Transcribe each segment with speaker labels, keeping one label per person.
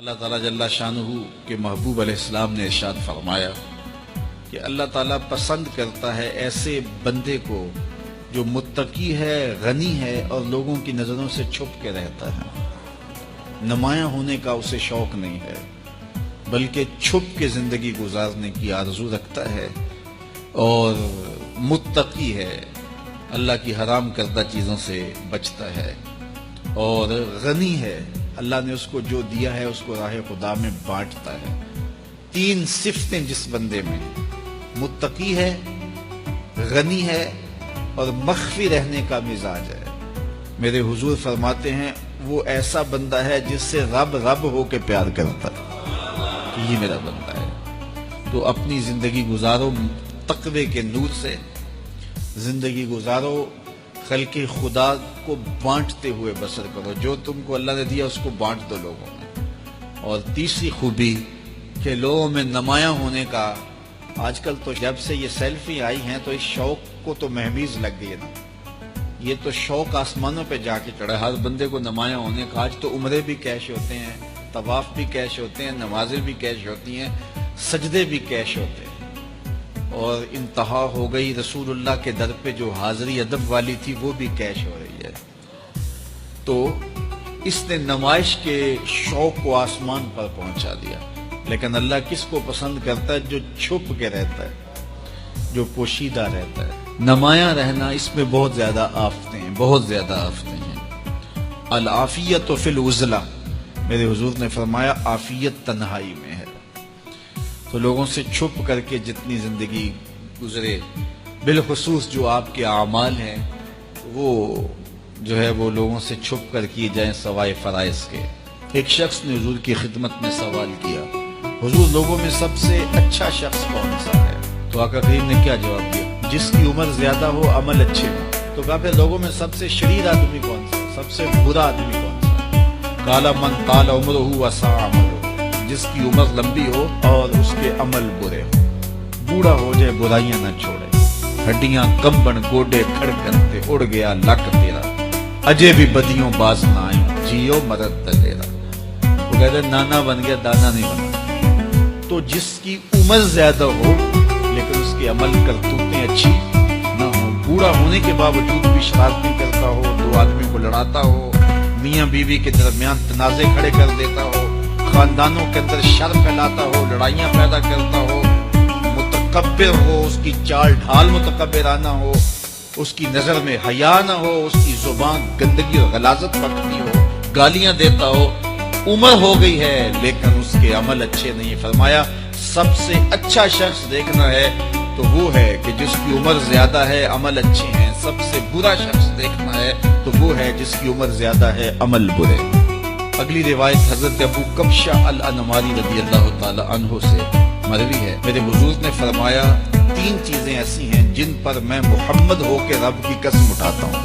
Speaker 1: اللہ تعالیٰ جل شانہ کے محبوب علیہ السلام نے ارشاد فرمایا کہ اللہ تعالیٰ پسند کرتا ہے ایسے بندے کو جو متقی ہے، غنی ہے اور لوگوں کی نظروں سے چھپ کے رہتا ہے۔ نمایاں ہونے کا اسے شوق نہیں ہے، بلکہ چھپ کے زندگی گزارنے کی آرزو رکھتا ہے، اور متقی ہے، اللہ کی حرام کردہ چیزوں سے بچتا ہے، اور غنی ہے، اللہ نے اس کو جو دیا ہے اس کو راہ خدا میں بانٹتا ہے۔ تین صفتیں جس بندے میں، متقی ہے، غنی ہے اور مخفی رہنے کا مزاج ہے، میرے حضور فرماتے ہیں وہ ایسا بندہ ہے جس سے رب ہو کے پیار کرتا ہے، یہ میرا بندہ ہے۔ تو اپنی زندگی گزارو تقوی کے نور سے، زندگی گزارو خلق خدا کو بانٹتے ہوئے بسر کرو، جو تم کو اللہ نے دیا اس کو بانٹ دو لوگوں میں۔ اور تیسری خوبی کہ لوگوں میں نمایاں ہونے کا، آج کل تو جب سے یہ سیلفی آئی ہیں تو اس شوق کو تو مہمیز لگ گئی ہے نا، یہ تو شوق آسمانوں پہ جا کے چڑھا، ہر بندے کو نمایاں ہونے کا۔ آج تو عمرے بھی کیش ہوتے ہیں، طواف بھی کیش ہوتے ہیں، نمازیں بھی کیش ہوتی ہیں، سجدے بھی کیش ہوتے ہیں، اور انتہا ہو گئی رسول اللہ کے در پہ جو حاضری ادب والی تھی وہ بھی کیش ہو رہی ہے۔ تو اس نے نمائش کے شوق کو آسمان پر پہنچا دیا۔ لیکن اللہ کس کو پسند کرتا ہے؟ جو چھپ کے رہتا ہے، جو پوشیدہ رہتا ہے۔ نمایاں رہنا، اس میں بہت زیادہ آفتیں ہیں، بہت زیادہ آفتیں ہیں۔ العافیت فی العزلہ، میرے حضور نے فرمایا عافیت تنہائی میں ہے۔ تو لوگوں سے چھپ کر کے جتنی زندگی گزرے، بالخصوص جو آپ کے اعمال ہیں وہ جو ہے وہ لوگوں سے چھپ کر کیے جائیں سوائے فرائض کے۔ ایک شخص نے حضور کی خدمت میں سوال کیا، حضور لوگوں میں سب سے اچھا شخص کون سا ہے؟ تو آقا کریم نے کیا جواب دیا؟ جس کی عمر زیادہ ہو، عمل اچھے ہو۔ تو کہا پھر لوگوں میں سب سے شریر آدمی کون سا، سب سے برا آدمی کون سا؟ قال من طال عمرہ وسع عملہ، جس کی عمر لمبی ہو اور اس کے عمل برے ہو، بوڑھا ہو جائے برائیاں نہ چھوڑے، ہڈیاں کمبن گوڈے کھڑکتے، اڑ گیا لک تیرا، اجے بھی بدیوں باز نہ آئیں، جیو مرد دلیرا۔ وہ کہتے نانا بن گیا، دانا نہیں بنا۔ تو جس کی عمر زیادہ ہو لیکن اس کے عمل کرتوتیں اچھی نہ ہو، بوڑھا ہونے کے باوجود بھی شرارتیں کرتا ہو، دو آدمی کو لڑاتا ہو، میاں بیوی کے درمیان تنازع کھڑے کر دیتا ہو، خاندانوں کے اندر شر پھیلاتا ہو، لڑائیاں پیدا کرتا ہو، متکبر ہو، اس کی چال ڈھال متکبرانہ ہو، اس کی نظر میں حیا نہ ہو، اس کی زبان گندگی اور غلاظت بکتی ہو، گالیاں دیتا ہو، عمر ہو گئی ہے لیکن اس کے عمل اچھے نہیں۔ فرمایا سب سے اچھا شخص دیکھنا ہے تو وہ ہے کہ جس کی عمر زیادہ ہے، عمل اچھے ہیں۔ سب سے برا شخص دیکھنا ہے تو وہ ہے جس کی عمر زیادہ ہے، عمل برے۔ اگلی روایت حضرت ابو کبشہ الانماری رضی اللہ تعالی عنہ سے مروی ہے، میرے حضور نے فرمایا تین چیزیں ایسی ہیں جن پر میں محمد ہو کے رب کی قسم اٹھاتا ہوں۔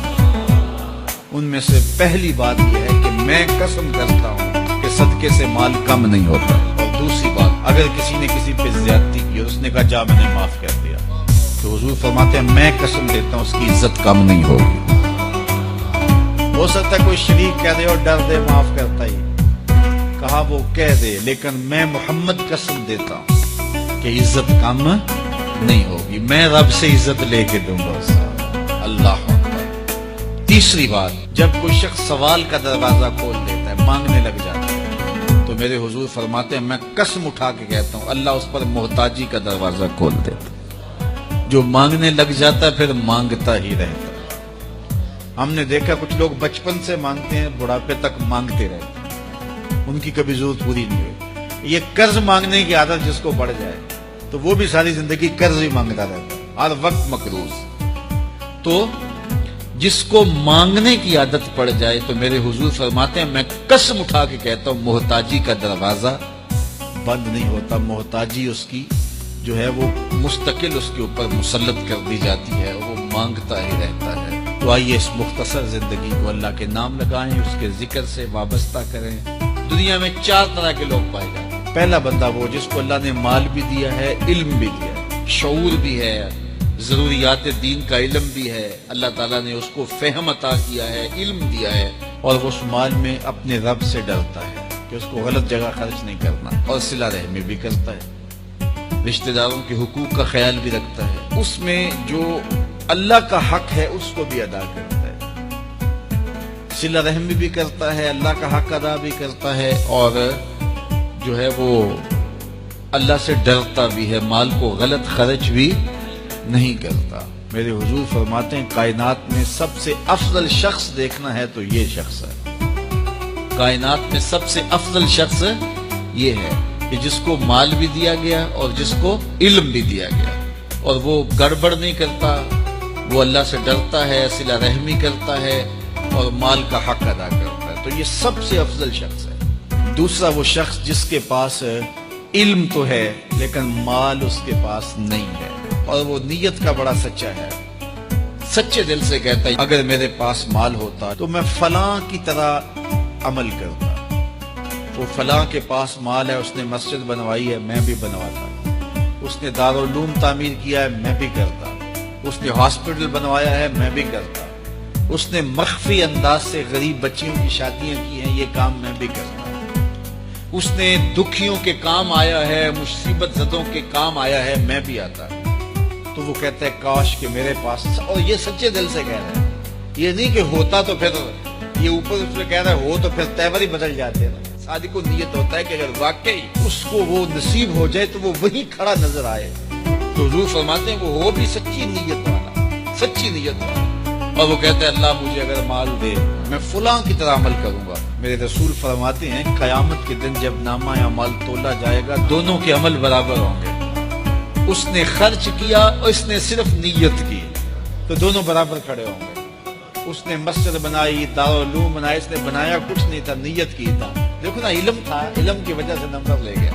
Speaker 1: ان میں سے پہلی بات یہ ہے کہ میں قسم کرتا ہوں کہ صدقے سے مال کم نہیں ہوتا، اور دوسری بات اگر کسی نے کسی پہ زیادتی کی اور اس نے کہا جا میں نے معاف کر دیا، تو حضور فرماتے ہیں میں قسم دیتا ہوں اس کی عزت کم نہیں ہوگی۔ ہو سکتا ہے کوئی شریک کہہ دے اور ڈر دے معاف کرتا ہی، کہا وہ کہہ دے، لیکن میں محمد قسم دیتا ہوں کہ عزت کم نہیں ہوگی، میں رب سے عزت لے کے دوں گا اسے۔ اللہ اکبر۔ تیسری بات، جب کوئی شخص سوال کا دروازہ کھول دیتا ہے، مانگنے لگ جاتا ہے، تو میرے حضور فرماتے ہیں میں قسم اٹھا کے کہتا ہوں اللہ اس پر محتاجی کا دروازہ کھول دیتا ہے۔ جو مانگنے لگ جاتا ہے پھر مانگتا ہی رہتا ہے۔ ہم نے دیکھا کچھ لوگ بچپن سے مانگتے ہیں، بڑھاپے تک مانگتے رہتے ہیں، ان کی کبھی ضرورت پوری نہیں ہوئی۔ یہ قرض مانگنے کی عادت جس کو بڑھ جائے تو وہ بھی ساری زندگی قرض ہی مانگتا رہتا ہے، ہر وقت مقروض۔ تو جس کو مانگنے کی عادت پڑ جائے تو میرے حضور فرماتے ہیں میں قسم اٹھا کے کہتا ہوں محتاجی کا دروازہ بند نہیں ہوتا، محتاجی اس کی جو ہے وہ مستقل اس کے اوپر مسلط کر دی جاتی ہے، وہ مانگتا ہی رہتا ہے۔ تو آئیے اس مختصر زندگی کو اللہ کے نام لگائیں، اس کے ذکر سے وابستہ کریں۔ دنیا میں 4 طرح کے لوگ پائے جاتے ہیں۔ پہلا بندہ وہ جس کو اللہ نے مال بھی دیا ہے، علم بھی دیا ہے، شعور بھی ہے، ضروریات دین کا علم بھی ہے، اللہ تعالیٰ نے اس کو فہم عطا کیا ہے، علم دیا ہے، اور وہ اس مال میں اپنے رب سے ڈرتا ہے۔ کہ اس کو غلط جگہ خرچ نہیں کرنا، اور صلہ رحمی بھی کرتا ہے، رشتہ داروں کے حقوق کا خیال بھی رکھتا ہے، اس میں جو اللہ کا حق ہے اس کو بھی ادا کرتا ہے، صلہ رحمی بھی کرتا ہے، اللہ کا حق ادا بھی کرتا ہے، اور جو ہے وہ اللہ سے ڈرتا بھی ہے، مال کو غلط خرچ بھی نہیں کرتا۔ میرے حضور فرماتے ہیں کائنات میں سب سے افضل شخص دیکھنا ہے تو یہ شخص ہے، کائنات میں سب سے افضل شخص یہ ہے کہ جس کو مال بھی دیا گیا اور جس کو علم بھی دیا گیا، اور وہ گڑبڑ نہیں کرتا، وہ اللہ سے ڈرتا ہے، صلہ رحمی کرتا ہے اور مال کا حق ادا کرتا ہے، تو یہ سب سے افضل شخص ہے۔ دوسرا وہ شخص جس کے پاس علم تو ہے لیکن مال اس کے پاس نہیں ہے، اور وہ نیت کا بڑا سچا ہے، سچے دل سے کہتا ہے اگر میرے پاس مال ہوتا تو میں فلاں کی طرح عمل کرتا، وہ فلاں کے پاس مال ہے، اس نے مسجد بنوائی ہے میں بھی بنواتا، اس نے دارالعلوم تعمیر کیا ہے میں بھی کرتا، اس نے ہاسپٹل بنوایا ہے میں بھی کرتا، اس نے مخفی انداز سے غریب بچیوں کی شادیاں کی ہیں یہ کام میں بھی کرتا، اس نے دکھیوں کے کام آیا ہے، مصیبت زدوں کے کام آیا ہے میں بھی آتا، تو وہ کہتا ہے کاش کہ میرے پاس، اور یہ سچے دل سے کہہ رہا ہے، یہ نہیں کہ ہوتا تو پھر یہ اوپر اس میں کہہ رہا ہے ہو تو پھر تیور ہی بدل جاتے ہیں۔ صادق کو نیت ہوتا ہے کہ اگر واقعی اس کو وہ نصیب ہو جائے تو وہ وہی کھڑا نظر آئے، تو حضور فرماتے ہیں وہ ہو بھی سچی نیت والا، سچی نیت والا، اور وہ کہتا ہے اللہ مجھے اگر مال دے میں فلاں کی طرح عمل کروں گا۔ میرے رسول فرماتے ہیں قیامت کے دن جب نامہ اعمال تولا جائے گا دونوں کے عمل برابر ہوں گے، اس نے خرچ کیا اور اس نے صرف نیت کی تو دونوں برابر کھڑے ہوں گے، اس نے مسجد بنائی، دارالعلوم بنایا، اس نے بنایا کچھ نہیں تھا، نیت کی تھا، دیکھو نا علم تھا، علم کی وجہ سے نمبر لے گیا،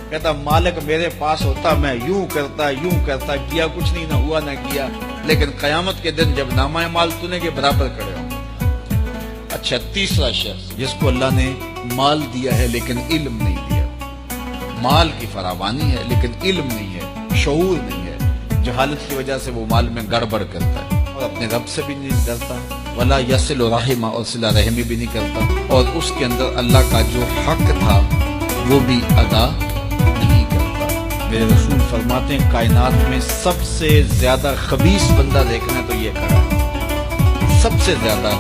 Speaker 1: کہتا مالک میرے پاس ہوتا میں یوں کرتا کیا کچھ نہیں، نہ ہوا نہ کیا، لیکن قیامت کے دن جب نامہ اعمال تونے کے برابر کھڑے ہوں گے۔ اچھا تیسرا شخص جس کو اللہ نے مال دیا ہے لیکن علم نہیں دیا، مال کی فراوانی ہے لیکن علم نہیں ہے، شعور نہیں ہے، جہالت کی وجہ سے وہ مال میں گڑبڑ کرتا ہے اور اپنے رب سے بھی نہیں ڈرتا، ولا یصل رحمہ اور صلہ رحمی بھی نہیں کرتا، اور اس کے اندر اللہ کا جو حق تھا وہ بھی ادا نہیں کرتا۔ میرے رسول فرماتے ہیں کائنات میں سب سے زیادہ خبیث بندہ دیکھنا ہے تو یہ کھڑا ہے، سب سے زیادہ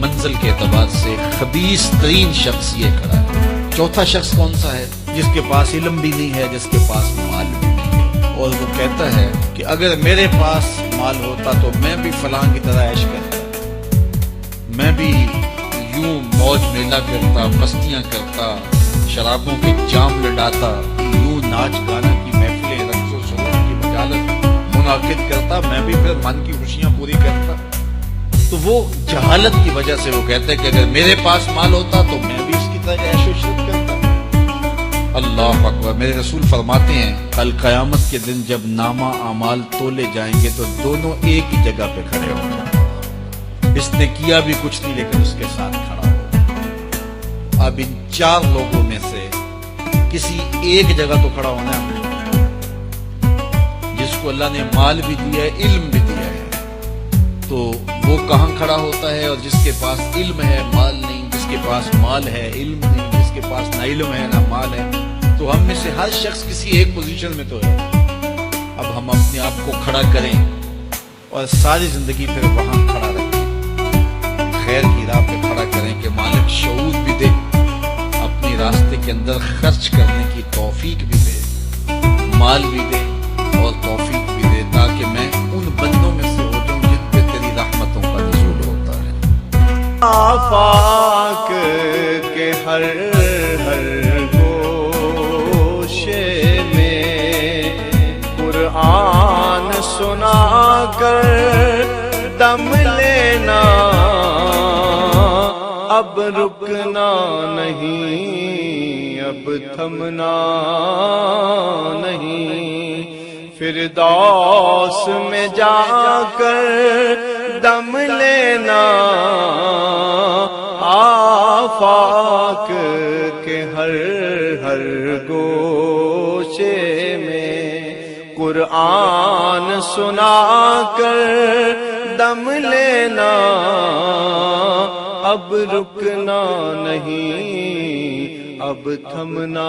Speaker 1: منزل کے اعتبار سے خبیث ترین شخص یہ کھڑا ہے۔ چوتھا شخص کون سا ہے؟ جس کے پاس علم بھی نہیں ہے، جس کے پاس مال بھی نہیں ہے، اور وہ کہتا ہے کہ اگر میرے پاس مال ہوتا تو میں بھی فلاں کی طرح عیش کرتا، میں بھی یوں موج میلہ کرتا، مستیاں کرتا، شرابوں کے جام لڑاتا، یوں ناچ گانا کی محفلیں، رقص و سرور کی مجالس منعقد کرتا، میں بھی پھر من کی خوشیاں پوری کرتا۔ تو وہ جہالت کی وجہ سے وہ کہتے ہیں کہ اگر میرے پاس مال ہوتا تو میں بھی اس کی طرح عیش و عشرت کرتا۔ اللہ اکبر۔ میرے رسول فرماتے ہیں کل قیامت کے دن جب نامہ اعمال تولے جائیں گے تو دونوں ایک ہی جگہ پہ کھڑے ہوں گے، اس نے کیا بھی کچھ نہیں لیکن اس کے ساتھ کھڑا ہو۔ اب ان چار لوگوں میں سے کسی ایک جگہ تو کھڑا ہونا ہے، جس کو اللہ نے مال بھی دیا ہے، علم بھی دیا ہے، تو وہ کہاں کھڑا ہوتا ہے؟ اور جس کے پاس علم ہے مال نہیں، جس کے پاس مال ہے علم نہیں، جس کے پاس نہ علم ہے نہ مال ہے، تو ہم میں سے ہر شخص کسی ایک پوزیشن میں تو ہے۔ اب ہم اپنے آپ کو کھڑا کریں اور ساری زندگی پھر وہاں کھڑا رکھیں، خیر کی راہ پہ کھڑا کریں کہ مالک شعور بھی دے، اپنے راستے کے اندر خرچ کرنے کی توفیق بھی دے، مال بھی دے اور توفیق بھی دے، تاکہ میں ان بندوں میں سے ہو جاؤں جن پہ تیری رحمتوں کا نزول ہوتا ہے۔
Speaker 2: آفاق کے ہر گوشے میں قرآن سنا کر دم لینا، اب رکنا نہیں، اب تھمنا نہیں، فردوس میں جا کر دم لینا، آفاق کے ہر گوشے میں قرآن سنا کر دم لینا، اب رکنا نہیں، اب تھمنا